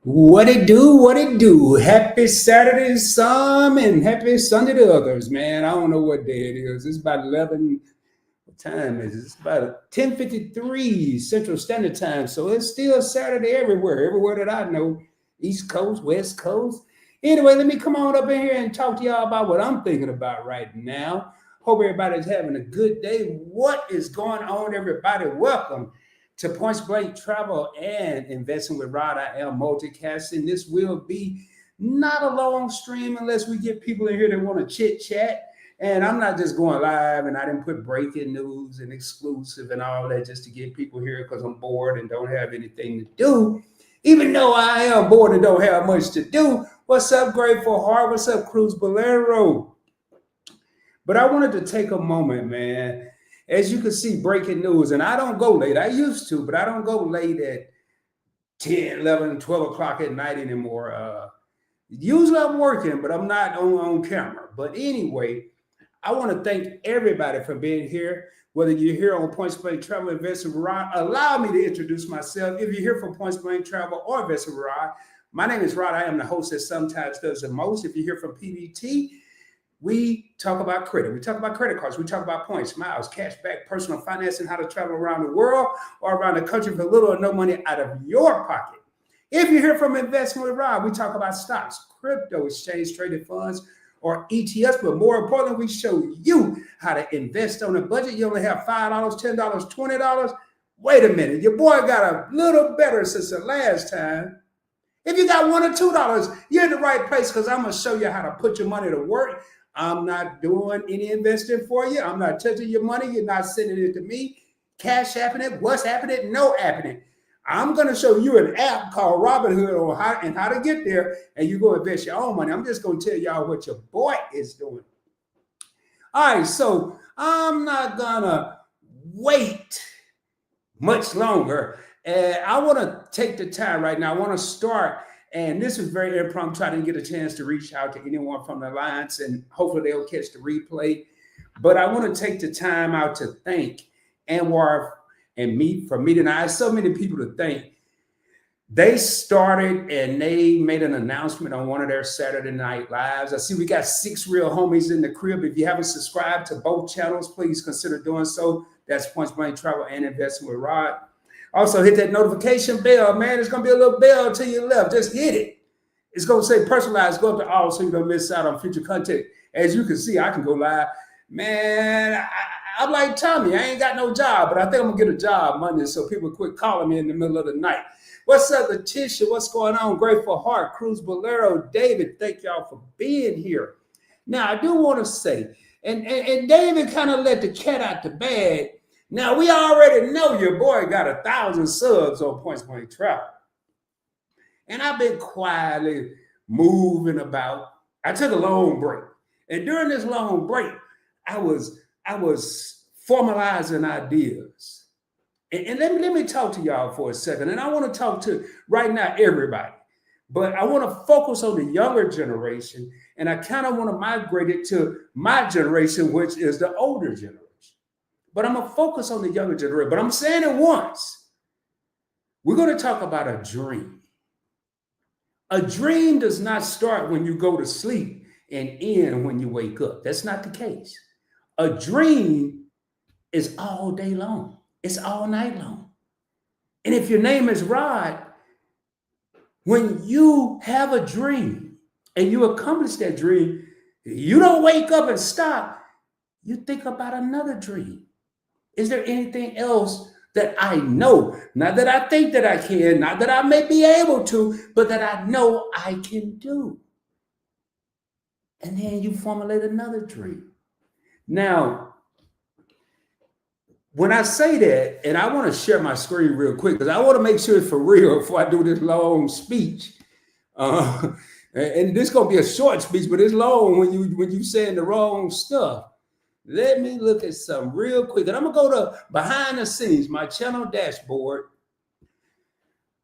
What it do? What it do? Happy Saturday to some and happy Sunday to others, man. I don't know what day it is. It's about 11. What time is it? It's about 10:53 Central Standard Time. So it's still Saturday everywhere that I know. East Coast, West Coast. Anyway, let me come on up in here and talk to y'all about what I'm thinking about right now. Hope everybody's having a good day. What is going on, everybody? Welcome to Points Blank Travel and Investing with Rod. I am multicasting. This will be not a long stream unless we get people in here that want to chit chat. And I'm not just going live, and I didn't put breaking news and exclusive and all that just to get people here because I'm bored and don't have anything to do. Even though I am bored and don't have much to do. What's up, Grateful Heart? What's up, Cruz Bolero? But I wanted to take a moment, man. As you can see, breaking news, and I don't go late. I used to, but I don't go late at 10, 11, 12 o'clock at night anymore. Usually I'm working, but I'm not on camera. But anyway, I want to thank everybody for being here. Whether you're here on Points Blank Travel Investing with Rod, allow me to introduce myself. If you're here from Points Blank Travel or Investing with Rod, my name is Rod. I am the host that sometimes does the most. If you're here from PBT, we talk about credit. We talk about credit cards. We talk about points, miles, cash back, personal finance, and how to travel around the world or around the country for little or no money out of your pocket. If you're here from Investment with Rob, we talk about stocks, crypto, exchange traded funds, or ETFs. But more importantly, we show you how to invest on a budget. You only have $5, $10, $20. Wait a minute. Your boy got a little better since the last time. If you got $1 or $2, you're in the right place because I'm going to show you how to put your money to work. I'm not doing any investing for you. I'm not touching your money. You're not sending it to me. Cash happening. What's happening? No happening. I'm going to show you an app called Robinhood on how to get there, and you go invest your own money. I'm just going to tell y'all what your boy is doing. All right, so I'm not going to wait much longer. I want to take the time right now. I want to start, and this is very impromptu. I didn't get a chance to reach out to anyone from the Alliance, and hopefully they'll catch the replay. But I want to take the time out to thank Anwar and me for meeting. I have so many people to thank. They started and they made an announcement on one of their Saturday Night Lives. I see we got 6 real homies in the crib. If you haven't subscribed to both channels, please consider doing so. That's Points Blank Travel and Investing with Rod. Also, hit that notification bell, man. There's going to be a little bell to your left. Just hit it. It's going to say personalized. Go up to all so you don't miss out on future content. As you can see, I can go live. Man, I'm like Tommy. I ain't got no job, but I think I'm going to get a job Monday so people quit calling me in the middle of the night. What's up, Letitia? What's going on? Grateful Heart, Cruz Bolero, David. Thank y'all for being here. Now, I do want to say, and David kind of let the cat out the bag. Now, we already know your boy got 1,000 subs on Points Blank Travel. And I've been quietly moving about. I took a long break. And during this long break, I was formalizing ideas. And let me talk to y'all for a second. And I want to talk to, right now, everybody. But I want to focus on the younger generation. And I kind of want to migrate it to my generation, which is the older generation. But I'm going to focus on the younger generation. But I'm saying it once. We're going to talk about a dream. A dream does not start when you go to sleep and end when you wake up. That's not the case. A dream is all day long. It's all night long. And if your name is Rod, when you have a dream and you accomplish that dream, you don't wake up and stop. You think about another dream. Is there anything else that I know? Not that I think that I can, not that I may be able to, but that I know I can do. And then you formulate another dream. Now, when I say that, and I want to share my screen real quick because I want to make sure it's for real before I do this long speech. And this is gonna be a short speech, but it's long when you saying the wrong stuff. Let me look at some real quick. And I'm going to go to behind the scenes, my channel dashboard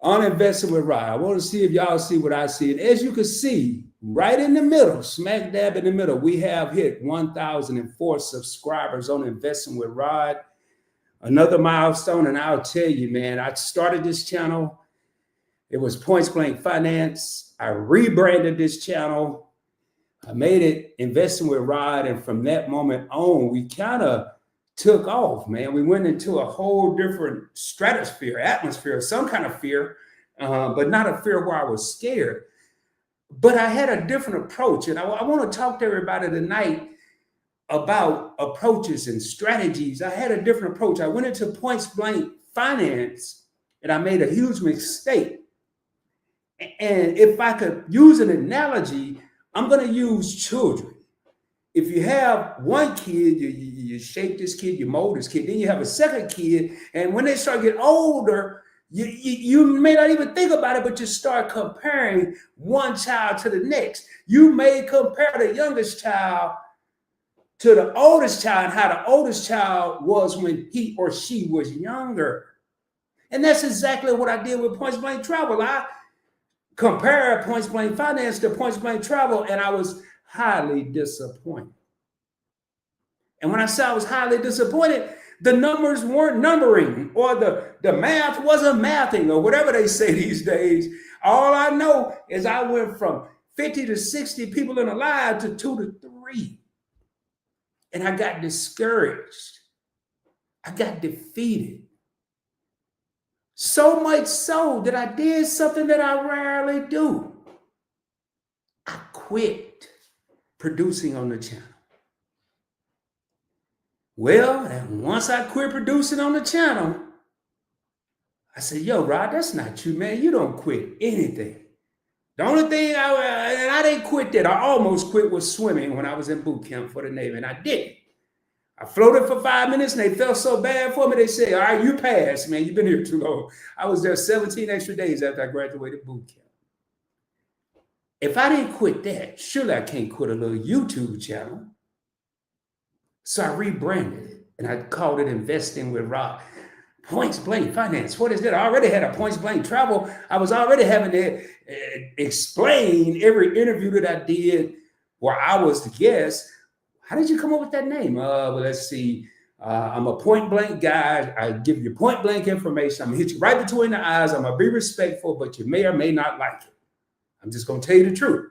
on Investing with Rod. I want to see if y'all see what I see. And as you can see, right in the middle, smack dab in the middle, we have hit 1,004 subscribers on Investing with Rod. Another milestone. And I'll tell you, man, I started this channel It was Points Blank Finance. I rebranded this channel. I made it Investing with Rod. And from that moment on, we kind of took off, man. We went into a whole different stratosphere, atmosphere, some kind of fear, but not a fear where I was scared. But I had a different approach. And I want to talk to everybody tonight about approaches and strategies. I had a different approach. I went into Points Blank Finance and I made a huge mistake. And if I could use an analogy, I'm going to use children. If you have one kid, you shape this kid, you mold this kid, then you have a second kid, and when they start getting older, you may not even think about it, but you start comparing one child to the next. You may compare the youngest child to the oldest child, how the oldest child was when he or she was younger. And that's exactly what I did with Points Blank Travel. I compared Points Blank Finance to Points Blank Travel, and I was highly disappointed. And when I say I was highly disappointed, the numbers weren't numbering, or the math wasn't mathing, or whatever they say these days. All I know is I went from 50 to 60 people in a live to 2 to 3. And I got discouraged. I got defeated. So much so that I did something that I rarely do. I quit producing on the channel. Well, and once I quit producing on the channel, I said, yo, Rod, that's not you, man. You don't quit anything. The only thing I didn't quit that. I almost quit was swimming when I was in boot camp for the Navy, and I didn't. I floated for 5 minutes, and they felt so bad for me. They said, all right, you passed, man. You've been here too long. I was there 17 extra days after I graduated boot camp. If I didn't quit that, surely I can't quit a little YouTube channel. So I rebranded it, and I called it Investing with Rod. Points Blank Finance. What is that? I already had a Points Blank Travel. I was already having to explain every interview that I did where I was the guest. How did you come up with that name? Well, let's see. I'm a point blank guy. I give you point blank information. I'm gonna hit you right between the eyes. I'm gonna be respectful, but you may or may not like it. I'm just gonna tell you the truth.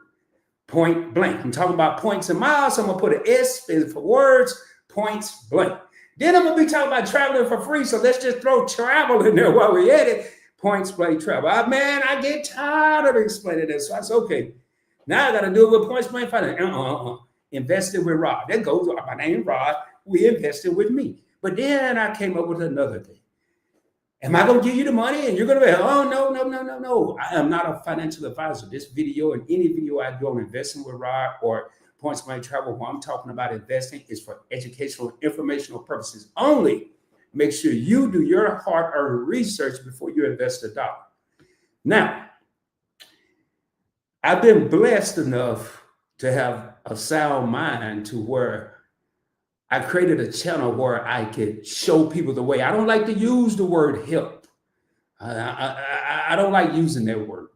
Point blank. I'm talking about points and miles. So I'm gonna put an S for words, Points Blank. Then I'm gonna be talking about traveling for free. So let's just throw travel in there while we're at it. Points Blank Travel. Man, I get tired of explaining this. So I said, okay, now I gotta do it with Points Blank Finance. Invested with Rod. That goes, my name Rod, we invested with me. But then I came up with another thing. Am I going to give you the money and you're going to be, oh, no. I am not a financial advisor. This video and any video I do on Investing with Rod or Points Blank Travel, where I'm talking about investing, is for educational and informational purposes only. Make sure you do your hard-earned research before you invest a dollar. Now, I've been blessed enough to have a sound mind to where I created a channel where I could show people the way. I don't like to use the word help. I don't like using that word.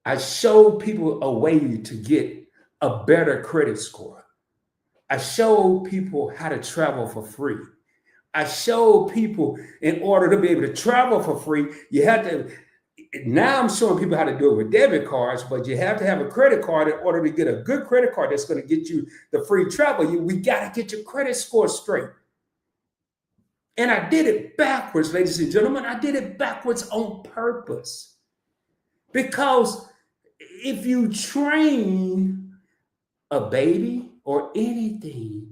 I show people a way to get a better credit score. I show people how to travel for free. I show people in order to be able to travel for free, you have to. Now I'm showing people how to do it with debit cards, but you have to have a credit card in order to get a good credit card that's going to get you the free travel. We got to get your credit score straight. And I did it backwards, ladies and gentlemen. I did it backwards on purpose. Because if you train a baby or anything,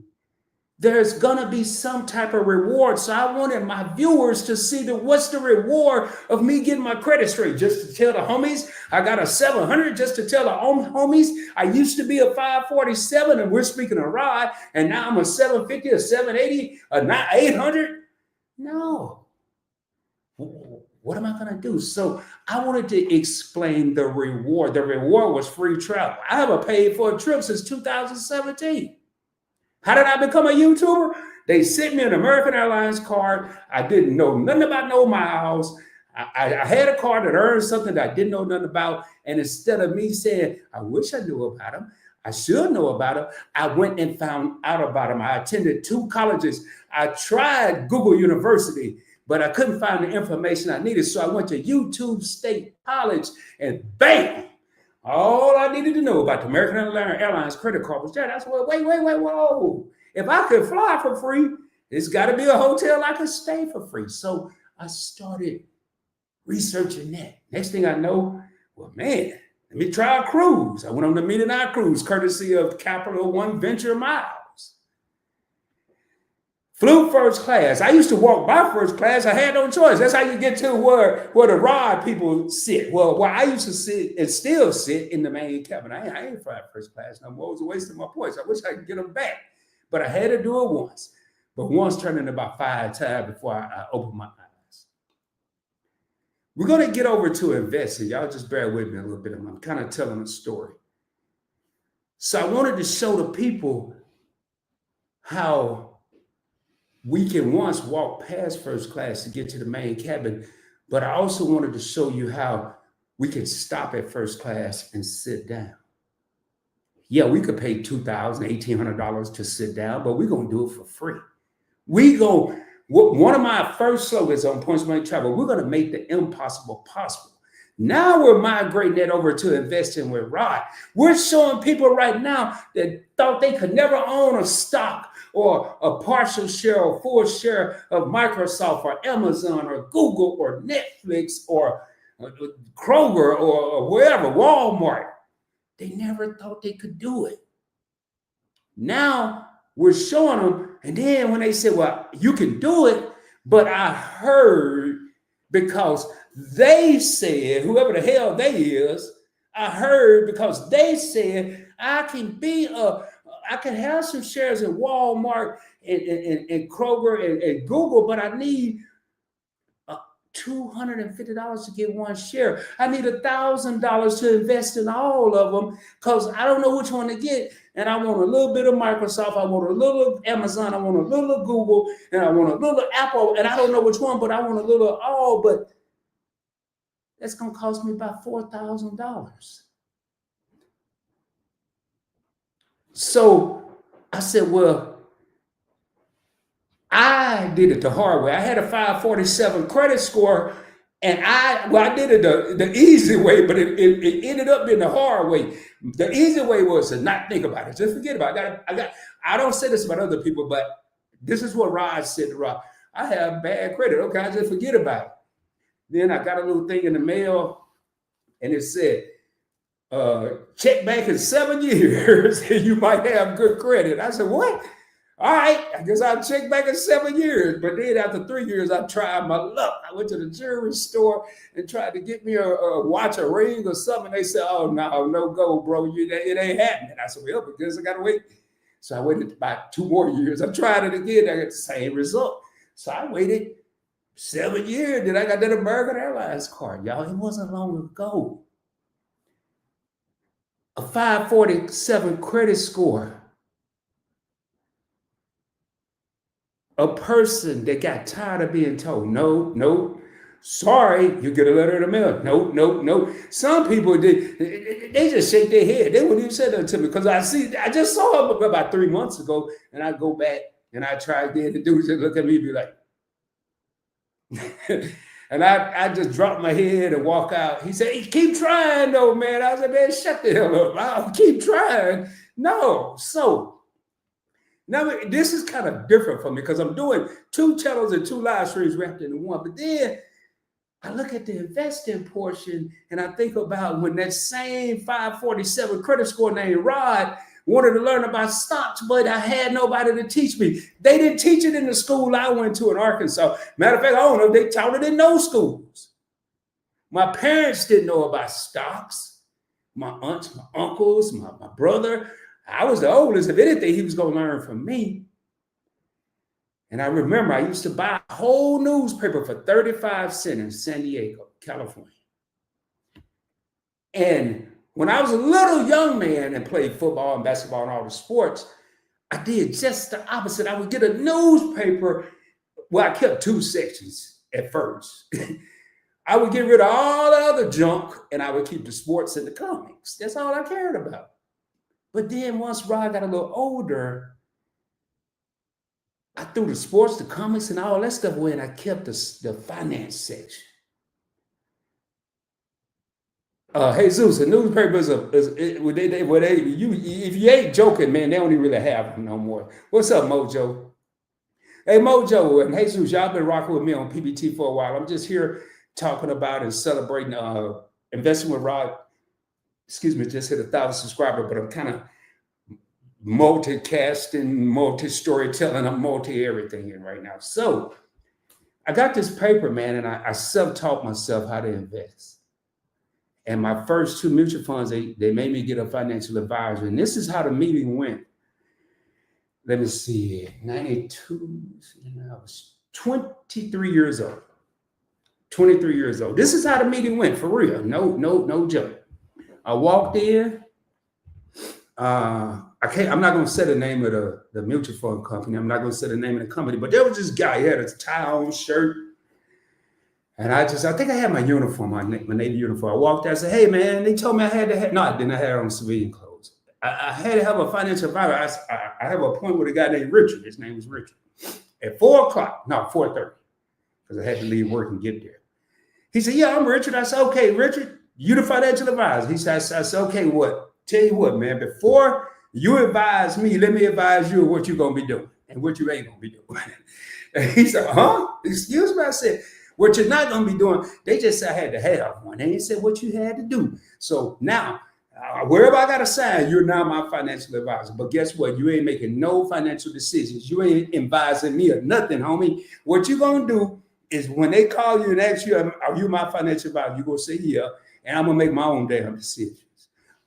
there's going to be some type of reward. So I wanted my viewers to see what's the reward of me getting my credit straight. Just to tell the homies, I got a 700. Just to tell the homies, I used to be a 547, and we're speaking of Rod, and now I'm a 750, a 780, a 800. No. What am I going to do? So I wanted to explain the reward. The reward was free travel. I haven't paid for a trip since 2017. How did I become a YouTuber? They sent me an American Airlines card. I didn't know nothing about no miles. I had a card that earned something that I didn't know nothing about. And instead of me saying, I wish I knew about them, I should know about them, I went and found out about them. I attended 2 colleges. I tried Google University, but I couldn't find the information I needed. So I went to YouTube State College, and bam, all I needed to know about the American Airlines credit card was that. I said, well, wait, whoa. If I could fly for free, it's got to be a hotel I could stay for free. So I started researching that. Next thing I know, well, man, let me try a cruise. I went on the $1 Million Cruise, courtesy of Capital One Venture Miles. Flew first class. I used to walk by first class. I had no choice. That's how you get to where the ride people sit. Well, where I used to sit and still sit in the main cabin. I ain't flying first class no more. It was a waste of my points. I wish I could get them back. But I had to do it once. But once turned into about 5 times before I opened my eyes. We're going to get over to investing. Y'all just bear with me a little bit. I'm kind of telling a story. So I wanted to show the people how we can once walk past first class to get to the main cabin, but I also wanted to show you how we can stop at first class and sit down. Yeah, we could pay $2,000, $1,800 to sit down, but we're going to do it for free. One of my first slogans on Points Money Travel, we're going to make the impossible possible. Now we're migrating that over to investing with Rod. We're showing people right now that thought they could never own a stock or a partial share or full share of Microsoft or Amazon or Google or Netflix or Kroger or wherever, Walmart. They never thought they could do it. Now we're showing them, and then when they said, well, you can do it, but I heard, because they said, whoever the hell they is, I heard because they said I can have some shares in Walmart and Kroger and Google, but I need $250 to get one share. I need $1,000 to invest in all of them because I don't know which one to get. And I want a little bit of Microsoft. I want a little of Amazon. I want a little of Google. And I want a little of Apple. And I don't know which one, but I want a little of all. But that's going to cost me about $4,000. So I said, well, I did it the hard way. I had a 547 credit score, and I did it the easy way, but it ended up being the hard way. The easy way was to not think about it. Just forget about it. I don't say this about other people, but this is what Rod said to Rod. I have bad credit. Okay, I just forget about it. Then I got a little thing in the mail, and it said, check back in 7 years, and you might have good credit. I said, what? All right, I guess I'll check back in 7 years. But then after 3 years, I tried my luck. I went to the jewelry store and tried to get me a watch, a ring or something. They said, oh, no go, bro. It ain't happening. I said, well, because I got to wait. So I waited about 2 more years. I tried it again. I got the same result. So I waited 7 years. Then I got that American Airlines card. Y'all, it wasn't long ago. A 547 credit score. A person that got tired of being told, no, sorry, you get a letter in the mail. No. Some people, they just shake their head. They wouldn't even say that to me because I just saw them about 3 months ago, and I go back and I try again. The dude just look at me and be like, and I just drop my head and walk out. He said, hey, keep trying though, man. I said, man, shut the hell up. I'll keep trying. No, so. Now, this is kind of different for me because I'm doing 2 channels and 2 live streams wrapped into one. But then I look at the investing portion and I think about when that same 547 credit score named Rod wanted to learn about stocks, but I had nobody to teach me. They didn't teach it in the school I went to in Arkansas. Matter of fact, I don't know if they taught it in no schools. My parents didn't know about stocks. My aunts, my uncles, my brother. I was the oldest. If anything, he was going to learn from me. And I remember I used to buy a whole newspaper for 35 cents in San Diego, California. And when I was a little young man and played football and basketball and all the sports, I did just the opposite. I would get a newspaper. Well, I kept 2 sections at first. I would get rid of all the other junk and I would keep the sports and the comics. That's all I cared about. But then once Rod got a little older, I threw the sports, the comics, and all that stuff away, and I kept the finance section. Jesus, the newspapers if you ain't joking, man, they don't even really have them no more. What's up, Mojo? Hey, Mojo and Jesus, y'all been rocking with me on PBT for a while. I'm just here talking about and celebrating investing with Rod. Excuse me, just hit 1,000 subscribers, but I'm kind of multicasting, multi-storytelling, I'm multi-everything here right now. So I got this paper, man, and I self-taught myself how to invest. And my first 2 mutual funds, they made me get a financial advisor. And this is how the meeting went. Let me see, 92, I was 23 years old. 23 years old. This is how the meeting went, for real. No joke. I walked in. I'm not going to say the name of the mutual fund company. I'm not going to say the name of the company, but there was this guy. He had a tie on shirt. And I think I had my uniform, my Navy uniform. I walked out and said, hey, man, they told me I had to have, no, I didn't have on civilian clothes. I had to have a financial advisor. I have an appointment with a guy named Richard. His name was Richard. At 4:30, because I had to leave work and get there. He said, yeah, I'm Richard. I said, okay, Richard, you the financial advisor. He said, I said, okay, what? Tell you what, man, before you advise me, let me advise you what you're going to be doing and what you ain't going to be doing. And he said, huh? Excuse me? I said, what you're not going to be doing. They just said I had to have one. And they said what you had to do. So now, wherever I got to sign, you're now my financial advisor. But guess what? You ain't making no financial decisions. You ain't advising me or nothing, homie. What you're going to do is when they call you and ask you, are you my financial advisor? You're going to say, yeah. And I'm going to make my own damn decisions.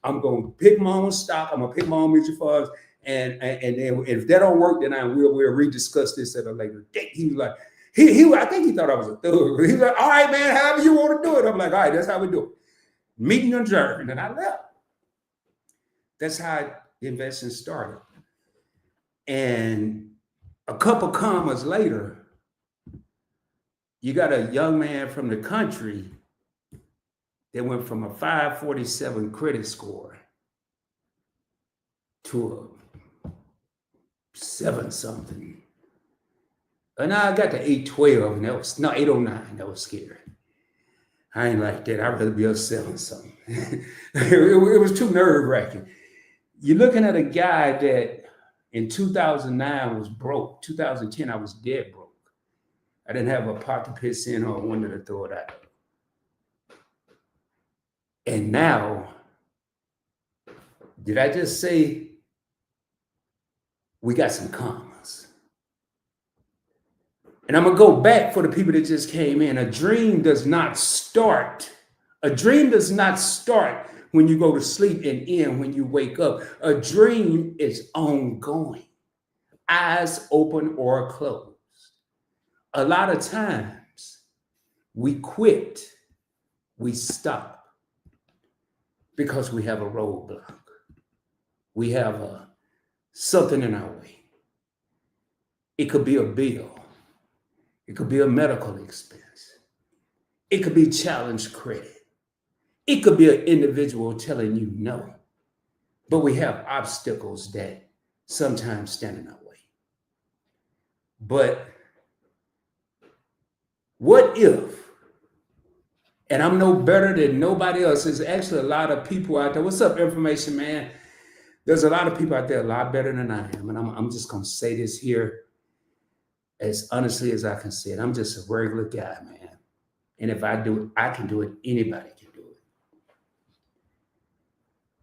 I'm going to pick my own stock. I'm going to pick my own mutual funds. And then if that don't work, then we'll rediscuss this at a later date. He was like, I think he thought I was a thug. He was like, all right, man, however you want to do it. I'm like, all right, that's how we do it. Meeting adjourned, and I left. That's how investing started. And a couple commas later, you got a young man from the country that went from a 547 credit score to a 7-something. And I got to 812, and that was 809. That was scary. I ain't like that. I'd rather be a 7-something. it was too nerve-wracking. You're looking at a guy that in 2009 was broke. 2010, I was dead broke. I didn't have a pot to piss in or a window to throw it out. And now, did I just say we got some commas? And I'm going to go back for the people that just came in. A dream does not start. A dream does not start when you go to sleep and end when you wake up. A dream is ongoing, eyes open or closed. A lot of times we quit, we stop because we have a roadblock. We have something in our way. It could be a bill. It could be a medical expense. It could be challenged credit. It could be an individual telling you no. But we have obstacles that sometimes stand in our way. But what if, and I'm no better than nobody else, there's actually a lot of people out there. What's up, Information Man? There's a lot of people out there a lot better than I am. And I'm just going to say this here as honestly as I can say it. I'm just a regular guy, man. And if I do it, I can do it. Anybody can do it.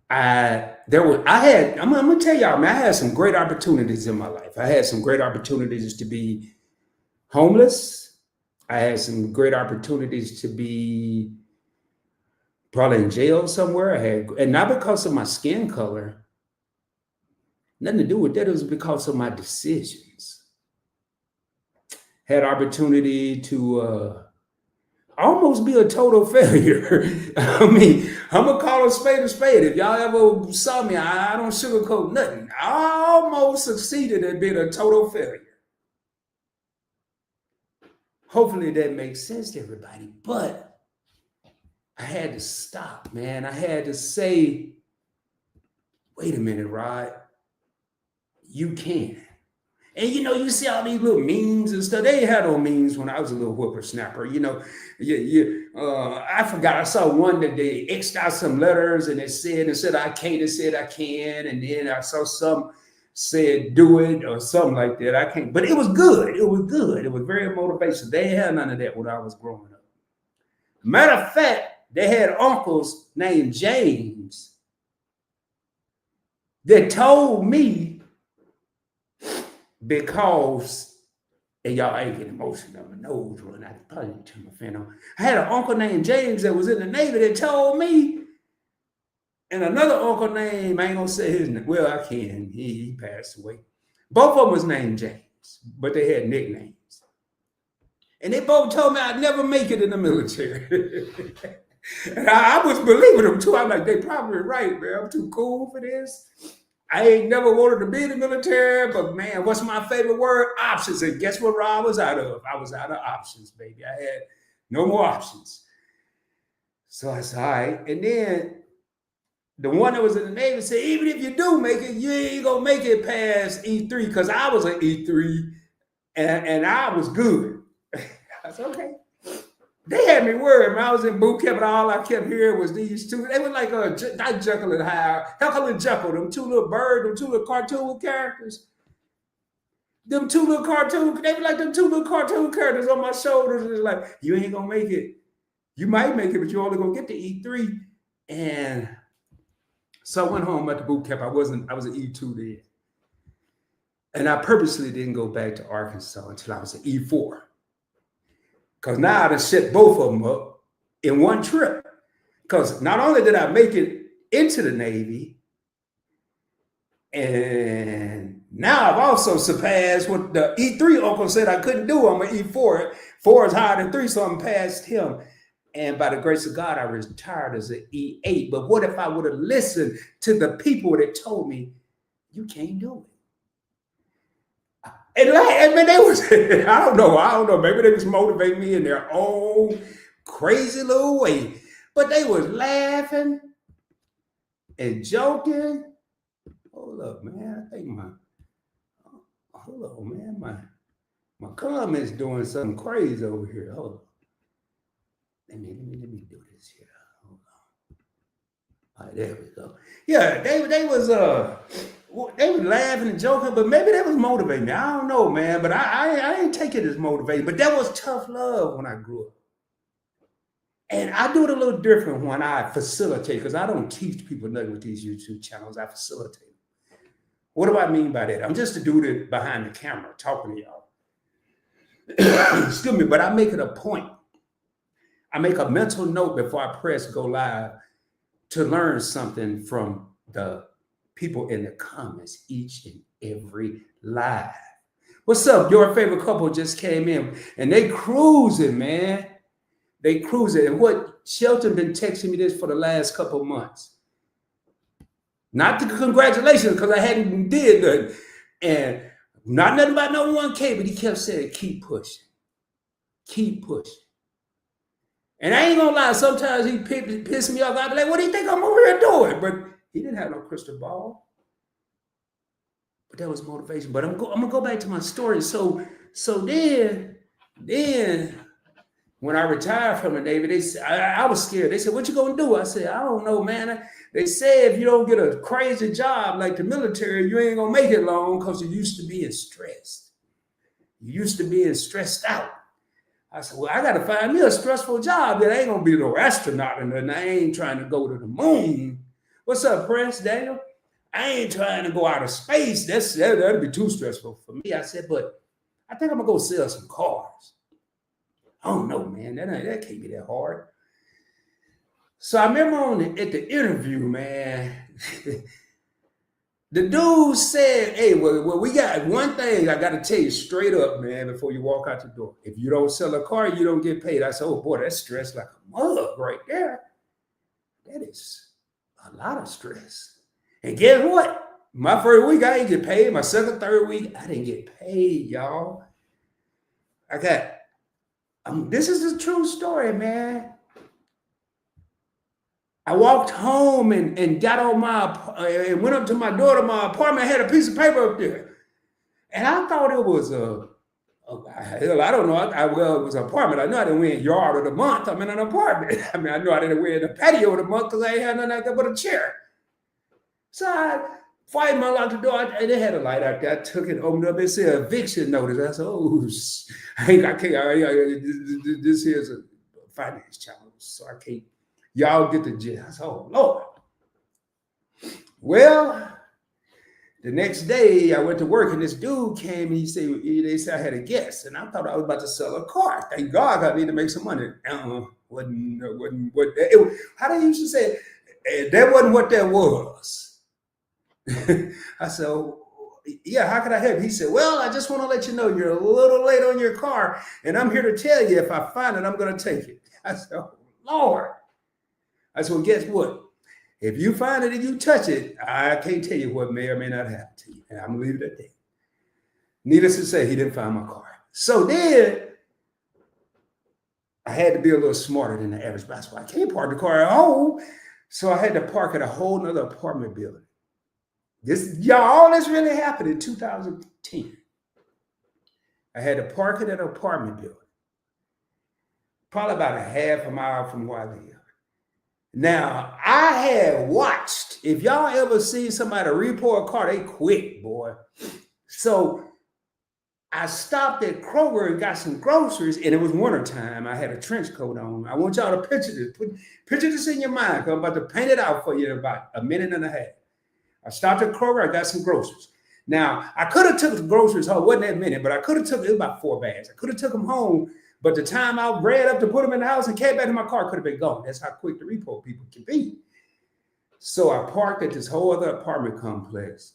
I'm going to tell y'all, man, I had some great opportunities in my life. I had some great opportunities to be homeless. I had some great opportunities to be probably in jail somewhere. And not because of my skin color, nothing to do with that. It was because of my decisions. Had opportunity to almost be a total failure. I mean, I'm going to call a spade a spade. If y'all ever saw me, I don't sugarcoat nothing. I almost succeeded at being a total failure. Hopefully that makes sense to everybody. But I had to stop, man. I had to say, wait a minute, Rod. You can. And you see all these little memes and stuff. They ain't had no memes when I was a little whippersnapper. I forgot. I saw one that they X'd out some letters and it said I can't, it said I can. And then I saw some said do it or something like that. I can't, but it was good. It was good. It was very motivational. They ain't had none of that when I was growing up. Matter of fact, they had uncles named James that told me, because, and y'all ain't getting emotional, my nose running. I probably didn't turn my fan on. I had an uncle named James that was in the Navy that told me, and another uncle named, I ain't gonna say his name. Well, I can. He passed away. Both of them was named James, but they had nicknames. And they both told me I'd never make it in the military. And I was believing them too. I'm like, they probably right, man. I'm too cool for this. I ain't never wanted to be in the military, but man, what's my favorite word? Options. And guess what I was out of? I was out of options, baby. I had no more options. So I said, all right. And then the one that was in the Navy said, even if you do make it, you ain't gonna make it past E3, because I was an E3 and I was good. I said, okay. They had me worried. When I was in boot camp, and all I kept hearing was these two. They were like not Jekyll and Hyde, Jekyll and Jekyll, them two little birds, them two little cartoon characters. They were like them two little cartoon characters on my shoulders. And it's like, you ain't gonna make it. You might make it, but you're only gonna get to E3. And so I went home at the boot camp. I was an E2 then. And I purposely didn't go back to Arkansas until I was an E4. Because now I done set both of them up in one trip. Because not only did I make it into the Navy, and now I've also surpassed what the E3 uncle said I couldn't do. I'm an E4. 4 is higher than 3, so I'm past him. And by the grace of God, I retired as an E8. But what if I would have listened to the people that told me, you can't do it? And I mean, they was, I don't know. Maybe they was motivating me in their own crazy little way. But they was laughing and joking. Hold up, man. I think my comment's doing something crazy over here. Hold on. Let me do this here. Hold on. All right, there we go. Yeah, they was laughing and joking, but maybe that was motivating me. I don't know, man. But I ain't take it as motivating. But that was tough love when I grew up. And I do it a little different when I facilitate, because I don't teach people nothing with these YouTube channels. I facilitate. What do I mean by that? I'm just a dude behind the camera talking to y'all. Excuse me, but I make it a point. I make a mental note before I press go live to learn something from the people in the comments each and every live. What's up? Your favorite couple just came in and they cruising, man. They cruising. And what Shelton been texting me this for the last couple months. Not the congratulations, because I hadn't did nothing. And not nothing about no 1K, but he kept saying, keep pushing. Keep pushing. And I ain't gonna lie, sometimes he pissed me off. I'd be like, what do you think I'm over here doing? But he didn't have no crystal ball. But that was motivation. But I'm gonna go back to my story. So then when I retired from the Navy, I was scared. They said, what you gonna do? I said, I don't know, man. They said if you don't get a crazy job like the military, you ain't gonna make it long, because you used to being stressed. You used to being stressed out. I said, well, I got to find me a stressful job that ain't going to be no astronaut and nothing. I ain't trying to go to the moon. What's up, Prince Daniel? I ain't trying to go out of space. That'd be too stressful for me. I said, but I think I'm going to go sell some cars. I don't know, man. That can't be that hard. So I remember at the interview, man, the dude said, hey, well, we got one thing I got to tell you straight up, man, before you walk out the door. If you don't sell a car, you don't get paid. I said, oh, boy, that's stress like a mug right there. That is a lot of stress. And guess what? My first week, I didn't get paid. My second, third week, I didn't get paid, y'all. This is the true story, man. I walked home and got on and went up to my door to my apartment. I had a piece of paper up there. And I thought it was hell, I don't know. Well, it was an apartment. I know I didn't win yard of the month. I'm in an apartment. I mean, I know I didn't win the patio of the month because I ain't had nothing like that but a chair. So I fight my locked the door, and they had a light out there. I took it, opened up, it said eviction notice. I said, "Oh, I can't. This here's a finance challenge, so I can't. Y'all get the jail." I said, "Oh Lord." Well, the next day I went to work, and this dude came and they said I had a guest, and I thought I was about to sell a car. Thank God I need to make some money. Wasn't what how they used to say it, that wasn't what that was. I said, "Oh, yeah, how can I help?" He said, "Well, I just want to let you know you're a little late on your car, and I'm here to tell you if I find it, I'm going to take it." I said, "Oh, Lord." I said, "Well, guess what? If you find it and you touch it, I can't tell you what may or may not happen to you." And I'm going to leave it at that. Needless to say, he didn't find my car. So then I had to be a little smarter than the average basketball. I can't park the car at home. So I had to park at a whole nother apartment building. All this really happened in 2010. I had to park it at an apartment building, probably about a half a mile from where I live. Now, I had watched, if y'all ever see somebody repo a car, they quick, boy. So I stopped at Kroger and got some groceries, and it was wintertime. I had a trench coat on. I want y'all to picture this. Picture this in your mind, because I'm about to paint it out for you in about a minute and a half. I stopped at Kroger. I got some groceries. Now, I could have took the groceries home. It wasn't that many, but I could have took, it was about 4 bags. I could have took them home, but the time I ran up to put them in the house and came back to my car could have been gone. That's how quick the repo people can be. So I parked at this whole other apartment complex.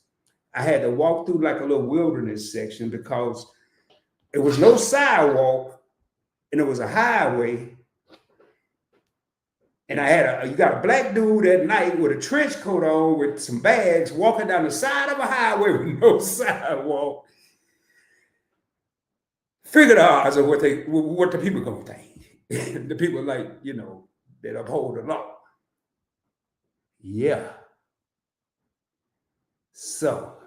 I had to walk through like a little wilderness section because it was no sidewalk and it was a highway. And I had you got a black dude at night with a trench coat on with some bags walking down the side of a highway with no sidewalk. Figure the odds of what the people gonna think. The people that uphold the law. Yeah. So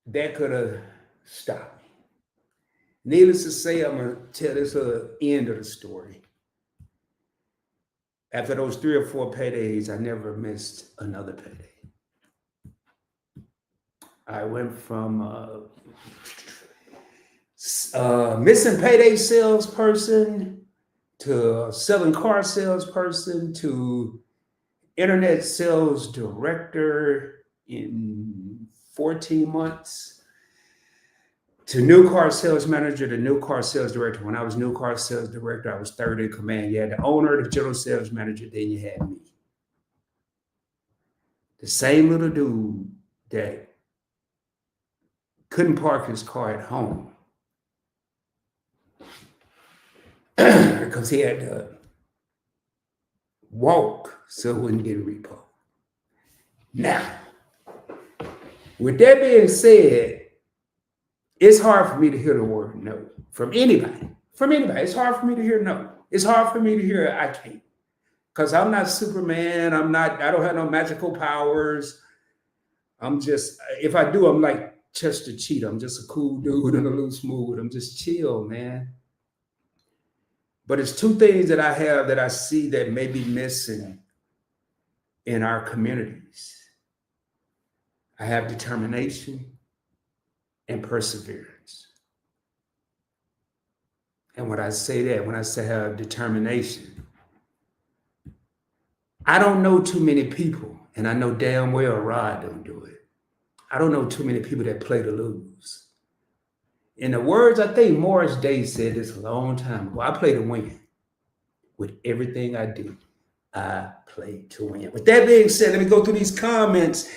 that could have stopped me. Needless to say, I'm gonna tell this end of the story. After those 3 or 4 paydays, I never missed another payday. I went from missing payday salesperson to selling car salesperson to internet sales director in 14 months to new car sales manager to new car sales director. When I was new car sales director, I was third in command. You had the owner, the general sales manager, then you had me. The same little dude that couldn't park his car at home because he had to walk so it wouldn't get a repo. Now, with that being said, it's hard for me to hear the word no from anybody. From anybody. It's hard for me to hear no. It's hard for me to hear I can't. Because I'm not Superman. I don't have no magical powers. I'm just, if I do, I'm like Chester Cheetah. I'm just a cool dude and a little smooth. I'm just chill, man. But it's 2 things that I have that I see that may be missing in our communities. I have determination and perseverance. And when I say I have determination, I don't know too many people, and I know damn well Rod don't do it. I don't know too many people that play to lose. In the words, I think Morris Day said this a long time ago, I play to win. With everything I do, I play to win. With that being said, let me go through these comments.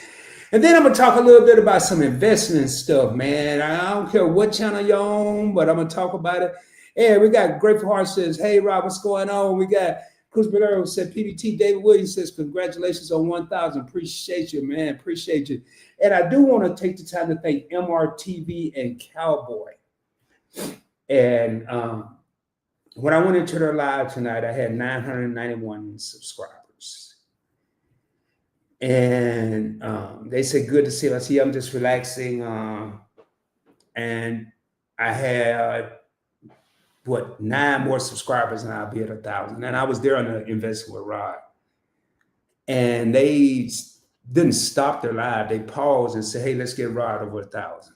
And then I'm going to talk a little bit about some investment stuff, man. I don't care what channel you're on, but I'm going to talk about it. Yeah, we got Grateful Heart says, "Hey, Rob, what's going on?" We got Cruz Bolero said, "PBT." David Williams says, "Congratulations on 1,000. Appreciate you, man. Appreciate you." And I do want to take the time to thank MRTV and Cowboy. And when I went into their live tonight, I had 991 subscribers. And they said, good to see you. I see, I'm just relaxing. And I had, what, 9 more subscribers and I'll be at 1,000. And I was there on the Investing with Rod. And they didn't stop their live. They paused and said, hey, let's get Rod over 1,000.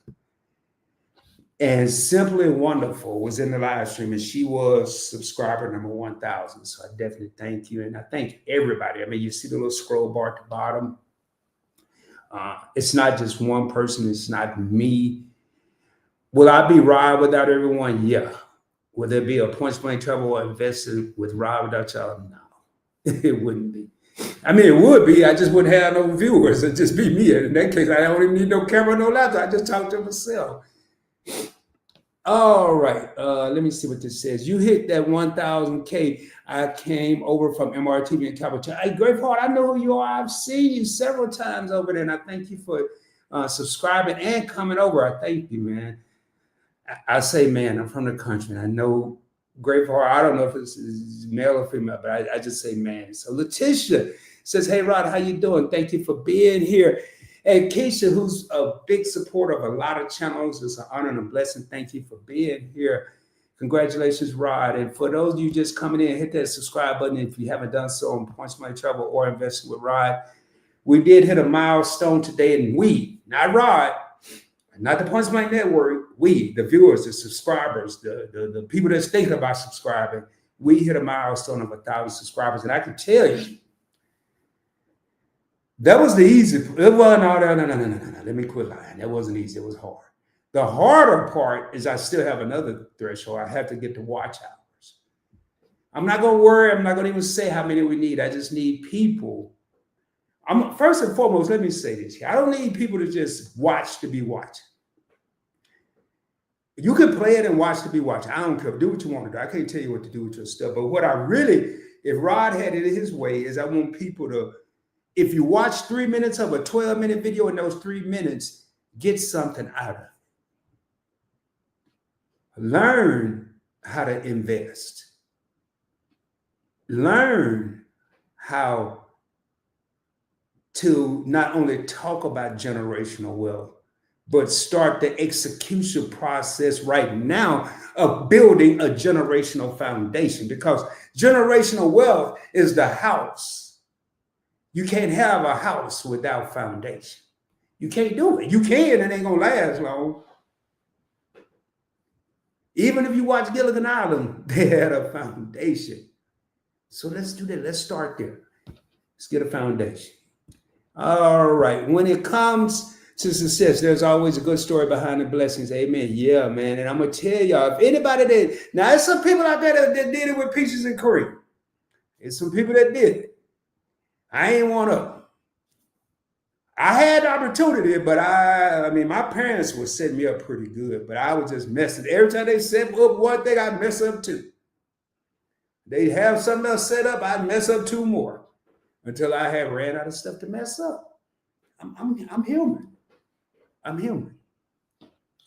And Simply Wonderful was in the live stream, and she was subscriber number 1,000. So I definitely thank you. And I thank everybody. I mean, you see the little scroll bar at the bottom. It's not just one person. It's not me. Will I be Rod without everyone? Yeah. Will there be a Point Blank Trouble or Investing with Rod without y'all? No, it wouldn't be. I mean, it would be. I just wouldn't have no viewers. It'd just be me. In that case, I don't even need no camera, no laptop. I just talk to myself. All right. Let me see what this says. You hit that 1,000K. I came over from MRTV in California. Hey, Graveheart, I know who you are. I've seen you several times over there, and I thank you for subscribing and coming over. I thank you, man. I say, man, I'm from the country, and I know Graveheart. I don't know if it's male or female, but I just say, man. So Letitia says, hey, Rod, how you doing? Thank you for being here. And Keisha, who's a big supporter of a lot of channels, it's an honor and a blessing. Thank you for being here. Congratulations, Rod. And for those of you just coming in, hit that subscribe button if you haven't done so on Point Blank Trouble or Investing with Rod. We did hit a milestone today, and we, not Rod, not the Point Blank Network, we, the viewers, the subscribers, the people that's thinking about subscribing, we hit a milestone of 1,000 subscribers. And I can tell you, that was the easy. It was no. Let me quit lying. That wasn't easy. It was hard. The harder part is I still have another threshold. I have to get to watch hours. I'm not going to worry. I'm not going to even say how many we need. I just need people. First and foremost, let me say this. I don't need people to just watch to be watching. You can play it and watch to be watching. I don't care. Do what you want to do. I can't tell you what to do with your stuff. But what I really, if Rod had it his way, is I want people to, if you watch 3 minutes of a 12-minute video, in those 3 minutes, get something out of it. Learn how to invest. Learn how to not only talk about generational wealth, but start the execution process right now of building a generational foundation, because generational wealth is the house. You can't have a house without foundation. You can't do it. You can, it ain't gonna last long. Even if you watch Gilligan Island, they had a foundation. So let's do that. Let's start there. Let's get a foundation. All right. When it comes to success, there's always a good story behind the blessings. Amen. Yeah, man. And I'm gonna tell y'all, if anybody did, now there's some people out there that did it with peaches and cream. There's some people that did it. I ain't one of them. I had the opportunity, but I mean, my parents were setting me up pretty good, but I was just messing. Every time they set up one thing, I'd mess up two. They'd have something else set up, I'd mess up 2 more until I had ran out of stuff to mess up. I'm human. I'm human.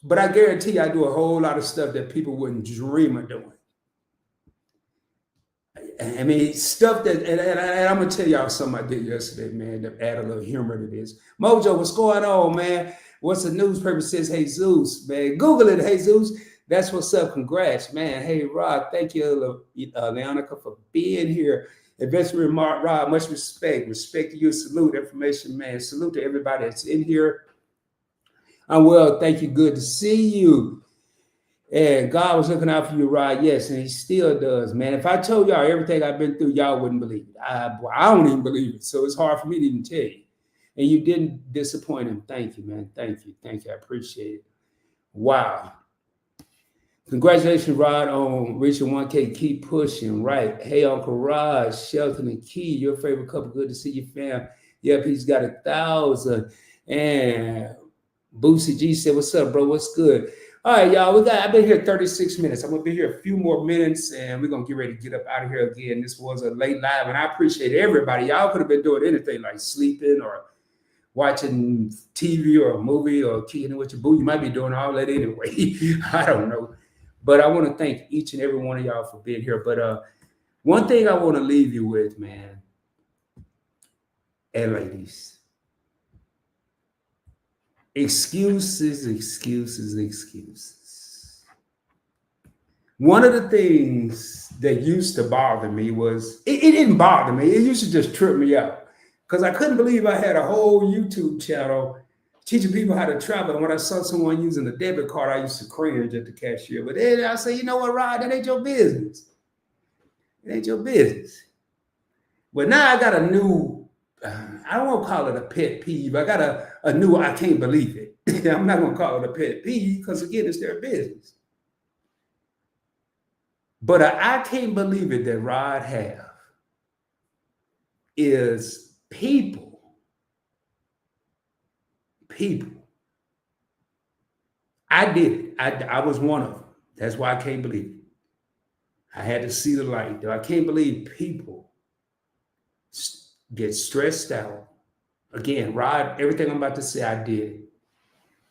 But I guarantee you, I do a whole lot of stuff that people wouldn't dream of doing. I mean, stuff that, and I'm going to tell y'all something I did yesterday, man, to add a little humor to this. Mojo, what's going on, man? What's the newspaper says, Jesus, man? Google it, Jesus. That's what's up. Congrats, man. Hey, Rod, thank you, Leonica, for being here. Investing with Rod, much respect. Respect to you. Salute, information, man. Salute to everybody that's in here. I'm well, thank you. Good to see you. And God was looking out for you, Rod. Yes, and he still does, man. If I told y'all everything I've been through, y'all wouldn't believe it. I don't even believe it. So it's hard for me to even tell you. And you didn't disappoint him. Thank you, man. Thank you. Thank you. I appreciate it. Wow. Congratulations, Rod, on reaching 1K. Keep pushing, right? Hey, Uncle Rod, Shelton and Key, your favorite couple. Good to see you, fam. Yep, he's got 1,000. And Boosie G said, what's up, bro? What's good? All right, y'all. I've been here 36 minutes. I'm gonna be here a few more minutes, and we're gonna get ready to get up out of here again. This was a late live, and I appreciate everybody. Y'all could have been doing anything like sleeping or watching TV or a movie or kicking with your boo. You might be doing all that anyway. I don't know. But I want to thank each and every one of y'all for being here. But one thing I want to leave you with, man, And ladies, excuses, excuses, excuses. One of the things that used to bother me was, it didn't bother me. It used to just trip me out because I couldn't believe I had a whole YouTube channel teaching people how to travel. And when I saw someone using a debit card, I used to cringe at the cashier. But then I say, you know what, Rod, that ain't your business. It ain't your business. But now I got a new, I don't want to call it a pet peeve. I got a new, I can't believe it. I'm not going to call it a pet peeve because, again, it's their business. But I can't believe it that Rod have is people. I did it. I was one of them. That's why I can't believe it. I had to see the light. Though I can't believe people get stressed out. Again, Rod, everything I'm about to say, I did.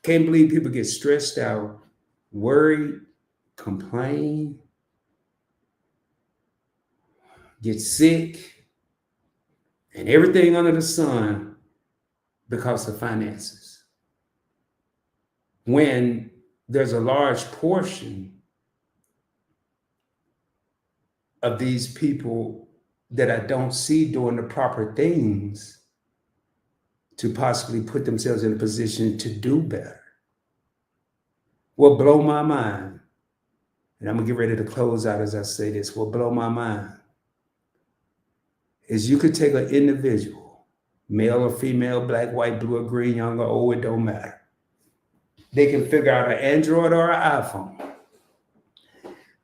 Can't believe people get stressed out, worried, complain, get sick, and everything under the sun because of finances. When there's a large portion of these people that I don't see doing the proper things to possibly put themselves in a position to do better. What blow my mind, and I'm gonna get ready to close out as I say this, what blow my mind is you could take an individual, male or female, black, white, blue or green, young or old, it don't matter. They can figure out an Android or an iPhone.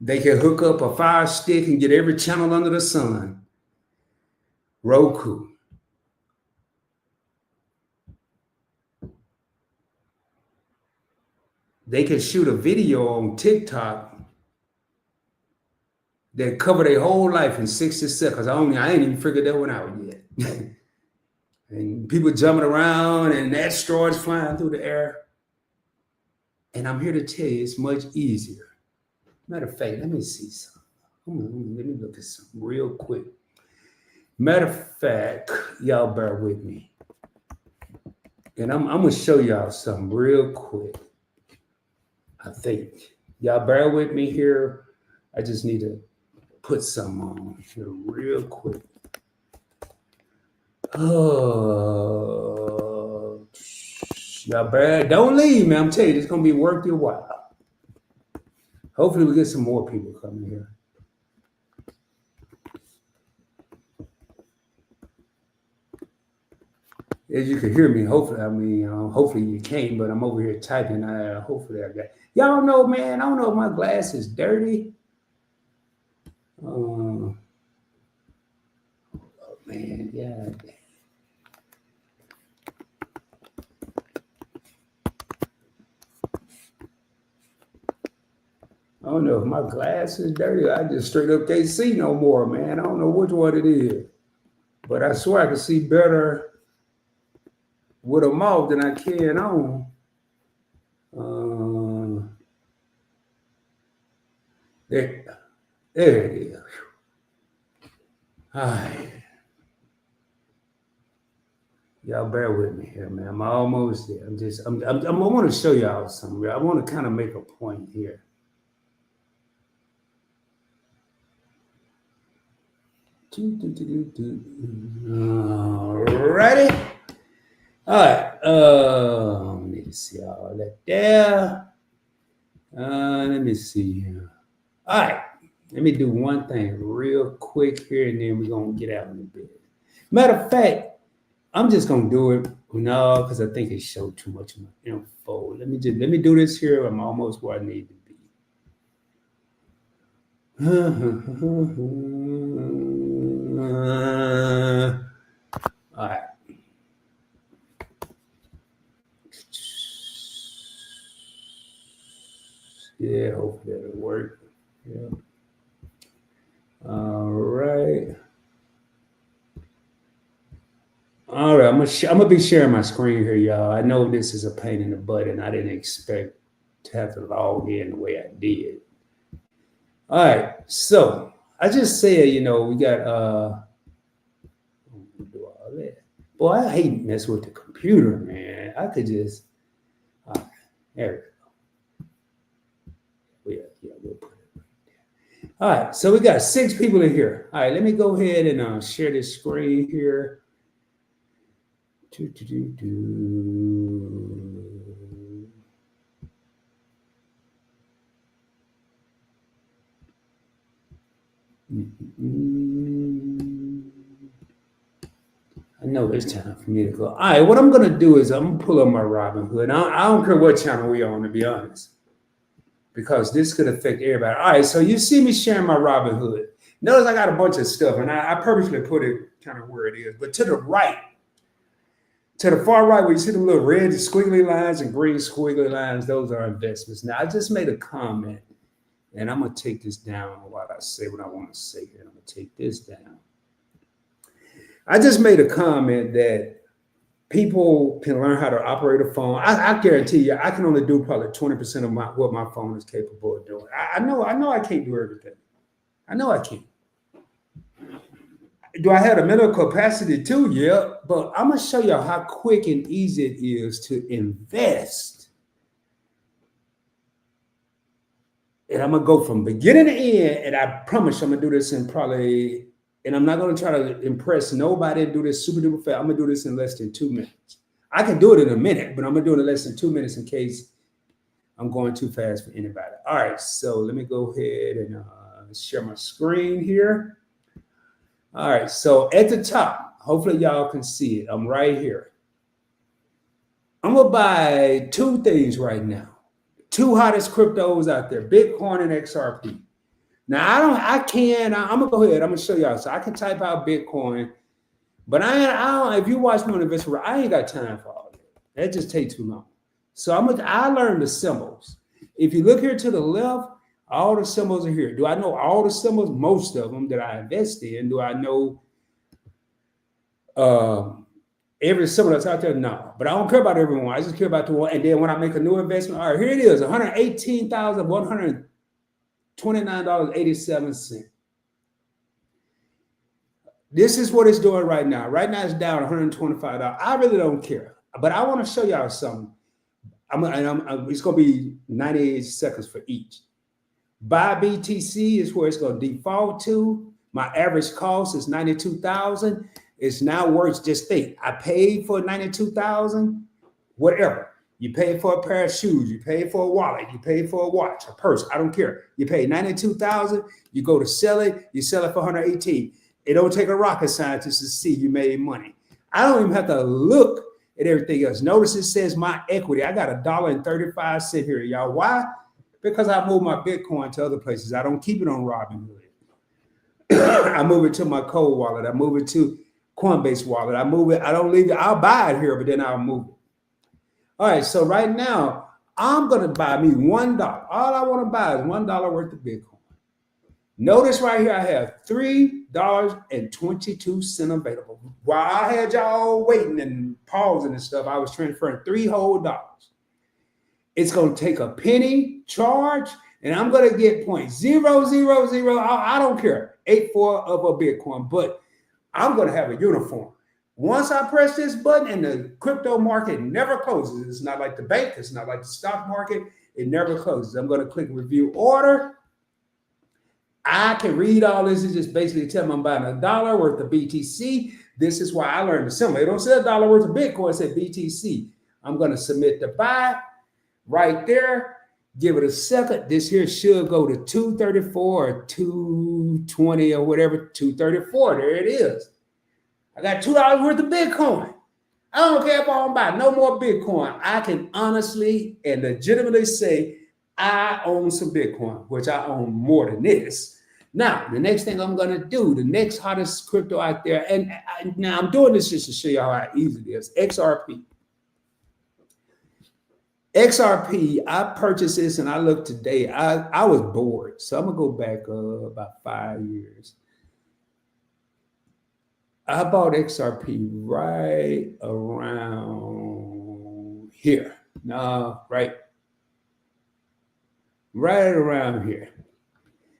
They can hook up a Fire Stick and get every channel under the sun. Roku. They can shoot a video on TikTok that cover their whole life in 60 seconds. I ain't even figured that one out yet. And people jumping around and asteroids flying through the air. And I'm here to tell you it's much easier. Matter of fact, let me see something. Let me look at something real quick. Matter of fact, y'all bear with me. And I'm going to show y'all something real quick. I think. Y'all bear with me here. I just need to put some on here real quick. Oh, y'all bear, don't leave, man. I'm telling you, it's going to be worth your while. Hopefully we get some more people coming here. As you can hear me, hopefully you can't, but I'm over here typing. Hopefully I got. Y'all know, man, I don't know if my glass is dirty. Oh, man, yeah. I don't know if my glass is dirty. I just straight up can't see no more, man. I don't know which one it is. But I swear I can see better with a mouth than I can on. There it is. All right. Y'all bear with me here, man. I'm almost there. I want to show y'all something. I want to kind of make a point here. Alrighty. All right. Let me see all that there. Let me see here. All right. Let me do one thing real quick here, and then we're gonna get out in a bit. Matter of fact, I'm just gonna do it now because I think it showed too much info. Let me do this here. I'm almost where I need to be. All right. Yeah, hopefully that'll work. Yeah. All right. All right, I'm gonna be sharing my screen here, y'all. I know this is a pain in the butt, and I didn't expect to have to log in the way I did. All right, so I just said, we got do all that. Boy, I hate messing with the computer, man. I could just, all right, there we go. Yeah, we'll put it right there. All right, so we got 6 people in here. All right, let me go ahead and share this screen here. I know it's time for me to go. All right, what I'm gonna do is I'm gonna pull up my Robinhood. I don't care what channel we on, to be honest, because this could affect everybody. All right, so you see me sharing my Robinhood. Notice I got a bunch of stuff, and I purposely put it kind of where it is. But to the right, to the far right, where you see the little red squiggly lines and green squiggly lines, those are investments. Now, I just made a comment, and I'm gonna take this down while I say what I want to say here. I'm gonna take this down. I just made a comment that people can learn how to operate a phone. I guarantee you, I can only do probably 20% of what my phone is capable of doing. I know I can't do everything. I know I can't. Do I have the mental capacity too? Yeah, but I'm gonna show you how quick and easy it is to invest. And I'm gonna go from beginning to end, and I promise you I'm gonna do this in probably, and I'm not gonna try to impress nobody and do this super duper fast. I'm gonna do this in less than 2 minutes. I can do it in a minute, but I'm gonna do it in less than 2 minutes in case I'm going too fast for anybody. All right, so let me go ahead and share my screen here. All right, so at the top, hopefully y'all can see it. I'm right here. I'm gonna buy 2 things right now. 2 hottest cryptos out there, Bitcoin and XRP. Now I'm gonna go ahead. I'm gonna show y'all. So I can type out Bitcoin, but I don't. If you watch me on Investor, I ain't got time for all that. That just takes too long. So I learned the symbols. If you look here to the left, all the symbols are here. Do I know all the symbols? Most of them that I invest in. Do I know every symbol that's out there? No, but I don't care about everyone. I just care about the one. And then when I make a new investment, all right, here it is: $118,129.87. This is what it's doing right now. Right now it's down $125. I really don't care, but I want to show y'all something. It's going to be 98 seconds for each. Buy BTC is where it's going to default to. My average cost is $92,000. It's now worth, just think, I paid for $92,000, whatever. You paid for a pair of shoes, you paid for a wallet, you paid for a watch, a purse, I don't care. You paid $92,000, you go to sell it, you sell it for $118,000. It don't take a rocket scientist to see you made money. I don't even have to look at everything else. Notice it says my equity. I got $1.35 here, y'all. Why? Because I move my Bitcoin to other places. I don't keep it on Robinhood. I move it to my Cold wallet. I move it to Coinbase wallet. I move it. I don't leave it. I'll buy it here, but then I'll move it. All right. So right now, I'm going to buy me $1. All I want to buy is $1 worth of Bitcoin. Notice right here, I have $3.22 available. While I had y'all waiting and pausing and stuff, I was transferring $3 whole dollars. It's going to take a penny charge, and I'm going to get 0.000, I don't care, 84 of a Bitcoin, but I'm going to have a uniform. Once I press this button, and the crypto market never closes. It's not like the bank. It's not like the stock market. It never closes. I'm going to click review order. I can read all this. It just basically tell me I'm buying $1 worth of BTC. This is why I learned the symbol. It don't say $1 worth of Bitcoin. It said BTC. I'm going to submit the buy. Right there, give it a second. This here should go to 234 or 220 or whatever, 234. There it is. I got $2 worth of Bitcoin. I don't care if I don't buy no more Bitcoin. I can honestly and legitimately say I own some Bitcoin, which I own more than this. Now, the next thing I'm going to do, the next hottest crypto out there, and now I'm doing this just to show you how easy it is, XRP. XRP, I purchased this and I looked today. I was bored. So I'm going to go back about 5 years. I bought XRP right around here. No, right around here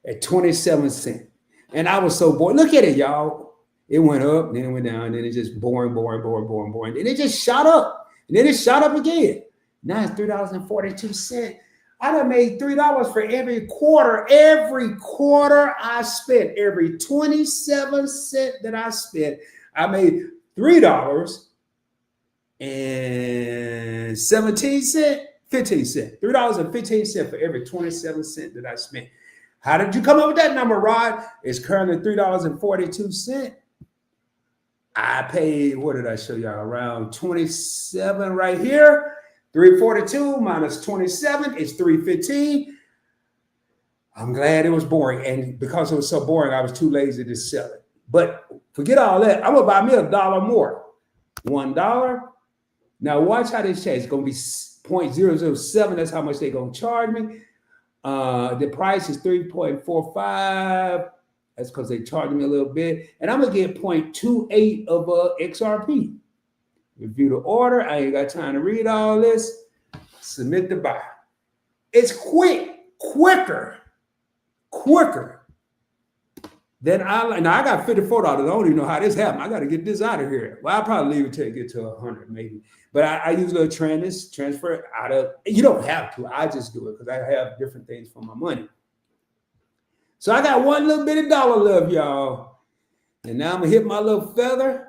at 27 cents. And I was so bored. Look at it, y'all. It went up, then it went down, then it just boring. Then it just shot up, and then it shot up again. Now it's $3.42. I done made $3 for every quarter. Every quarter I spent, every 27 cents that I spent, I made $3.17, 15 cents. $3.15 for every 27 cents that I spent. How did you come up with that number, Rod? It's currently $3.42. I paid, what did I show y'all? Around 27 right here. 342 minus 27 is 315. I'm glad it was boring. And because it was so boring, I was too lazy to sell it. But forget all that. I'm going to buy me $1 more. $1. Now watch how this changes. It's going to be 0.007. That's how much they're going to charge me. The price is 3.45. That's because they charged me a little bit. And I'm going to get 0.28 of XRP. Review the order. I ain't got time to read all this. Submit the buy. It's quicker than now I got $54. I don't even know how this happened. I got to get this out of here. Well, I'll probably leave it till it get to 100 maybe. But I usually transfer it out of, you don't have to. I just do it because I have different things for my money. So I got one little bit of dollar left, y'all. And now I'm going to hit my little feather.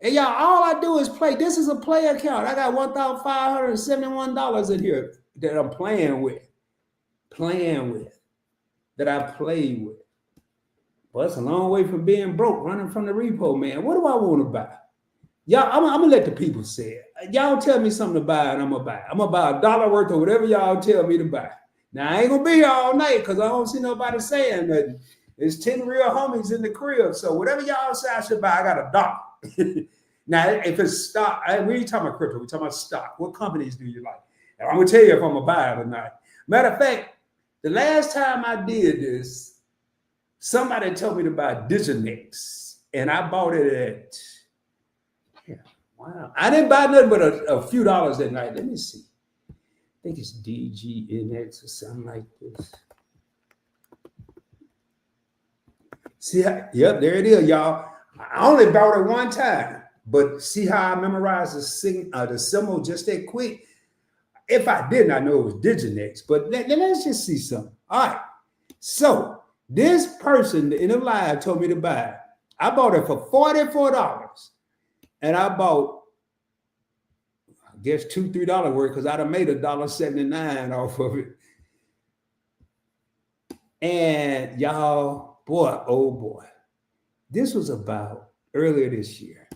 And y'all, all I do is play. This is a play account. I got $1,571 in here that I'm playing with, that I play with. Well, it's a long way from being broke, running from the repo, man. What do I want to buy? Y'all, I'm going to let the people say it. Y'all tell me something to buy, and I'm going to buy. I'm going to buy $1 worth of whatever y'all tell me to buy. Now, I ain't going to be here all night because I don't see nobody saying nothing. There's 10 real homies in the crib. So whatever y'all say I should buy, I got $1. Now, if it's stock, we ain't talking about crypto. We're talking about stock. What companies do you like? And I'm going to tell you if I'm going to buy it or not. Matter of fact, the last time I did this, somebody told me to buy Diginex, and I bought it at, wow. I didn't buy nothing but a few dollars that night. Let me see. I think it's DGNX or something like this. See, yep, there it is, y'all. I only bought it one time, but see how I memorized the symbol just that quick? If I didn't, I know it was Diginex, but let's just see something. All right, so this person in the live told me to buy it. I bought it for $44, and I bought, I guess, $2-3 worth because I'd have made $1.79 off of it. And y'all, boy, oh boy. This was about earlier this year,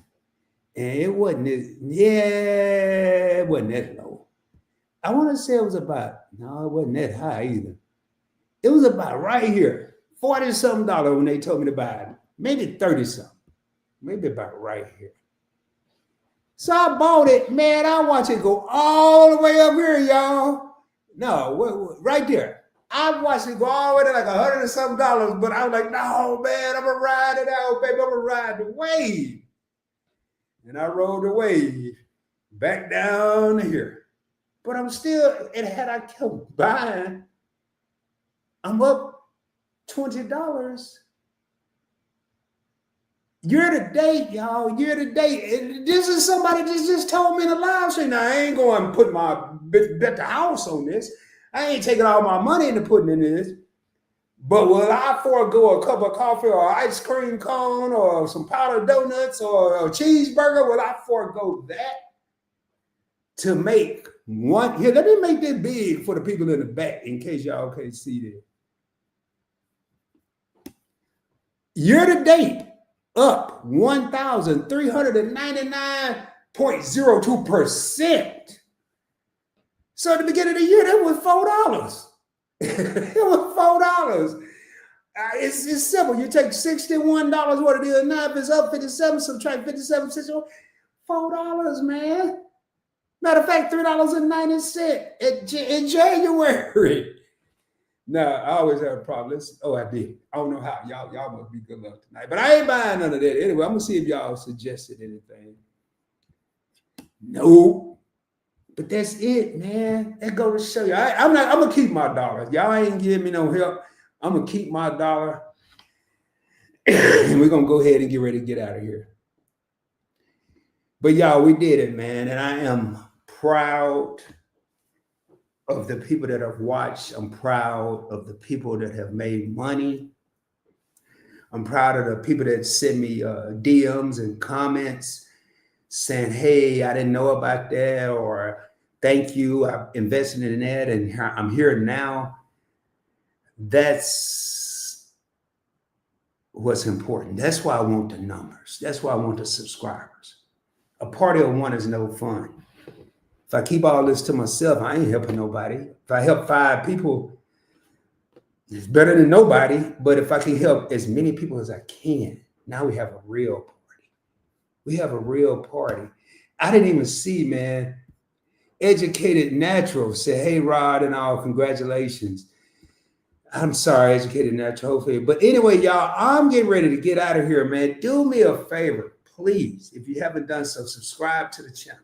and it wasn't that low. I want to say it was about, no, it wasn't that high either. It was about right here, $40-something when they told me to buy it, maybe 30-something, maybe about right here. So I bought it, man. I watched it go all the way up here, y'all. No, right there. I watched it go all the way to like $100-something, but I was like, no, man, I'm going to ride it out, baby. I'm going to ride the wave. And I rode the wave back down here. But I'm still, and had I kept buying, I'm up $20. Year to date, y'all, year to date. And this is somebody that just told me in the live stream. Now, I ain't going to put my bet the house on this. I ain't taking all my money into putting in this. But will I forego a cup of coffee or ice cream cone or some powdered donuts or a cheeseburger? Will I forego that to make one? Here, let me make this big for the people in the back in case y'all can't see this. Year to date, up 1,399.02%. So at the beginning of the year, that was $4. It was $4. It's simple. You take $61, what it is now. If it's up 57, subtract 57, $4, man. Matter of fact, $3.90 in January. No, I always have a problem. I did. I don't know how. Y'all must be good luck tonight. But I ain't buying none of that. Anyway, I'm going to see if y'all suggested anything. No. But that's it, man. That go to show you. I'm going to keep my dollar. Y'all ain't giving me no help. I'm going to keep my dollar. And we're going to go ahead and get ready to get out of here. But y'all, we did it, man. And I am proud of the people that have watched. I'm proud of the people that have made money. I'm proud of the people that send me DMs and comments saying, hey, I didn't know about that, or thank you, I invested in that, and I'm here now. That's what's important. That's why I want the numbers. That's why I want the subscribers. A party of one is no fun. If I keep all this to myself, I ain't helping nobody. If I help 5 people, it's better than nobody. But if I can help as many people as I can, now we have a real party. We have a real party. I didn't even see, man. Educated Natural said, hey, Rod and all, congratulations. I'm sorry, Educated Natural, hopefully. But anyway, y'all, I'm getting ready to get out of here, man. Do me a favor, please. If you haven't done so, subscribe to the channel.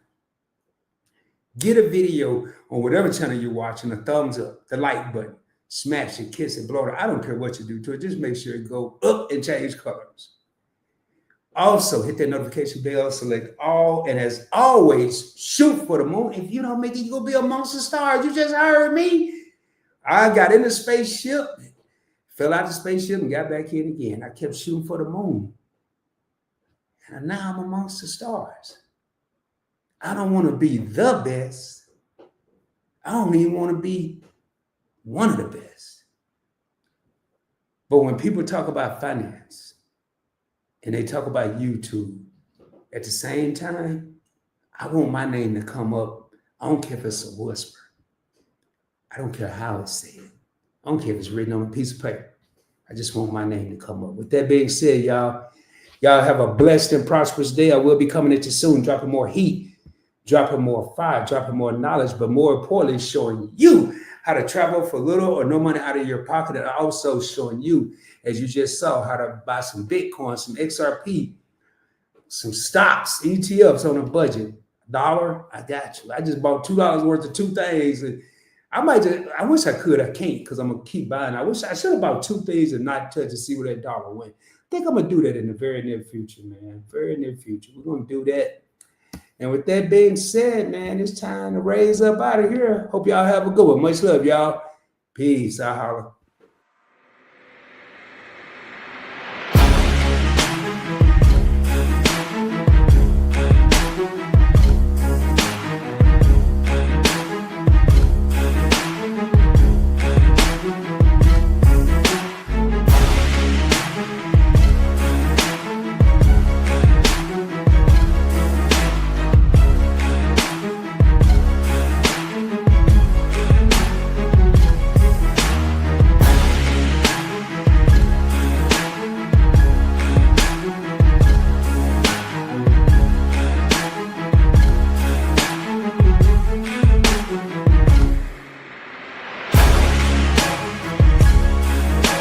Get a video on whatever channel you're watching, a thumbs up, the like button, smash it, kiss it, blow it. I don't care what you do to it. Just make sure it go up and change colors. Also, hit that notification bell, select all, and as always, shoot for the moon. If you don't make it, you're going to be amongst the stars. You just heard me. I got in the spaceship, fell out the spaceship, and got back in again. I kept shooting for the moon. And now I'm amongst the stars. I don't want to be the best. I don't even want to be one of the best. But when people talk about finance, and they talk about YouTube, at the same time, I want my name to come up. I don't care if it's a whisper. I don't care how it's said. I don't care if it's written on a piece of paper. I just want my name to come up. With that being said, y'all have a blessed and prosperous day. I will be coming at you soon, dropping more heat, dropping more fire, dropping more knowledge, but more importantly, showing you how to travel for little or no money out of your pocket, and also showing you, as you just saw, how to buy some Bitcoin, some XRP, some stocks, ETFs on a budget. $1, I got you. I just bought $2 worth of 2 things. And I wish I could. I can't because I'm going to keep buying. I wish I should have bought 2 things and not touch to see where that dollar went. I think I'm going to do that in the very near future, man. Very near future. We're going to do that. And with that being said, man, it's time to raise up out of here. Hope y'all have a good one. Much love, y'all. Peace. I holla.